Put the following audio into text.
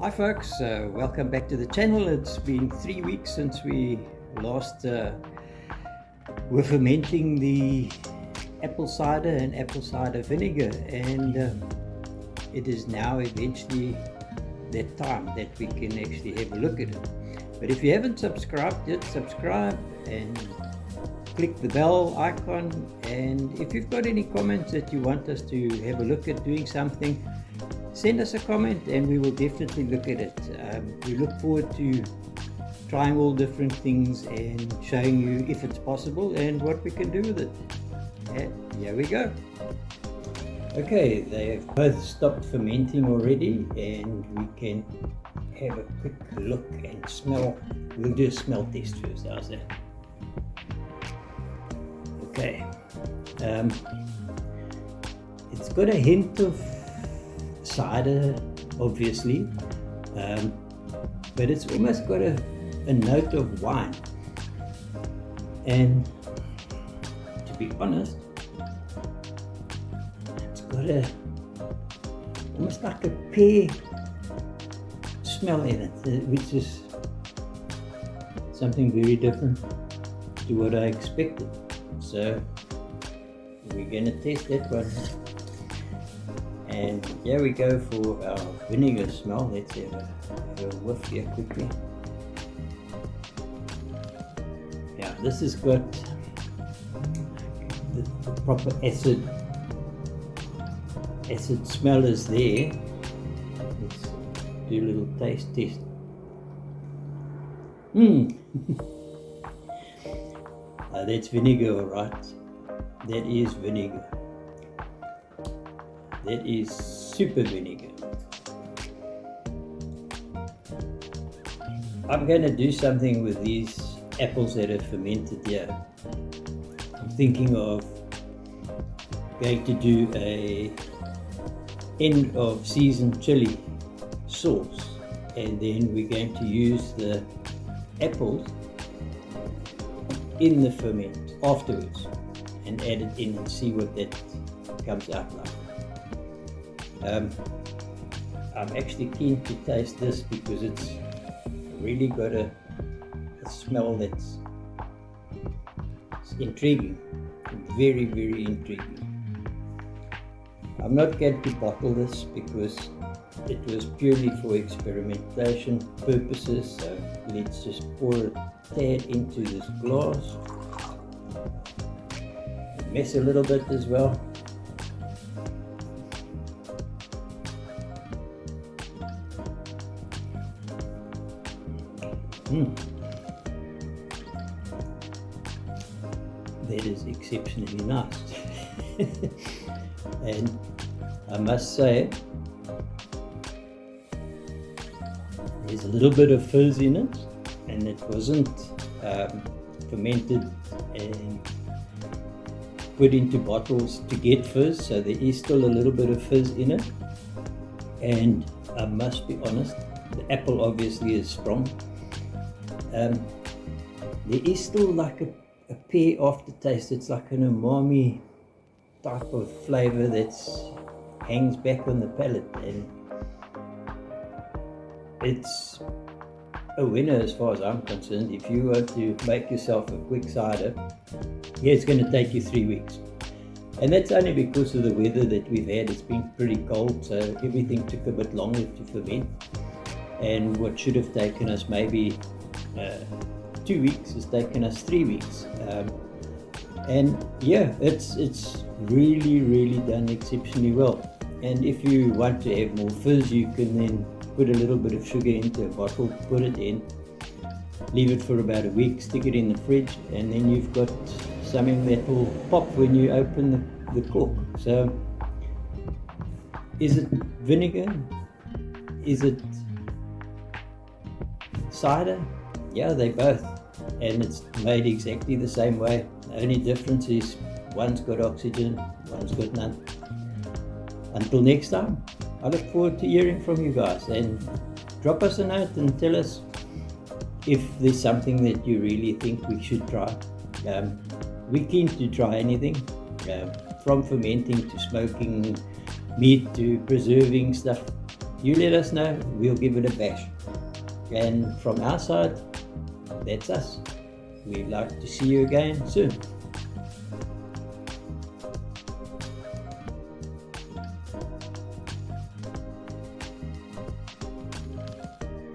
Hi folks, welcome back to the channel. It's been 3 weeks since we last were fermenting the apple cider and apple cider vinegar, and it is now eventually that time that we can actually have a look at it. But if you haven't subscribed yet, subscribe and click the bell icon, and if you've got any comments that you want us to have a look at doing something, send us a comment and we will definitely look at it. We look forward to trying all different things and showing you if it's possible and what we can do with it. And here we go. Okay, they have both stopped fermenting already, and we can have a quick look and smell. We'll do a smell test first. How's that? Okay. It's got a hint of cider, obviously, but it's almost got a note of wine. And to be honest, it's got almost like a pear smell in it, which is something very different to what I expected. So we're going to test that one. And here we go for our vinegar smell. Let's have a whiff here quickly. Yeah, this has got the proper acid smell is there. Let's do a little taste test. That's vinegar, all right. That is vinegar. That is super vinegar. I'm going to do something with these apples that are fermented here. I'm thinking of going to do a end of season chili sauce, and then we're going to use the apples in the ferment afterwards and add it in and see what that comes out like. I'm actually keen to taste this because it's really got a smell that's intriguing, very, very intriguing. I'm not going to bottle this because it was purely for experimentation purposes, so let's just pour a tad into this glass, mess a little bit as well. That is exceptionally nice. And I must say, there's a little bit of fizz in it, and it wasn't fermented and put into bottles to get fizz, so there is still a little bit of fizz in it. And I must be honest, the apple obviously is strong. There is still like a pear aftertaste. It's like an umami type of flavor that hangs back on the palate, and it's a winner as far as I'm concerned. If you want to make yourself a quick cider, yeah, it's going to take you 3 weeks, and that's only because of the weather that we've had. It's been pretty cold, so everything took a bit longer to ferment, and what should have taken us maybe 2 weeks has taken us 3 weeks. And yeah, it's really done exceptionally well. And if you want to have more fizz, you can then put a little bit of sugar into a bottle, put it in, leave it for about a week, stick it in the fridge, and then you've got something that will pop when you open the cork. So is it vinegar? Is it cider? Yeah, they both, and it's made exactly the same way. The only difference is one's got oxygen, one's got none. Until next time, I look forward to hearing from you guys, and drop us a note and tell us if there's something that you really think we should try. We're keen to try anything, from fermenting to smoking meat to preserving stuff. You let us know, we'll give it a bash. And from our side, that's us. We'd like to see you again soon.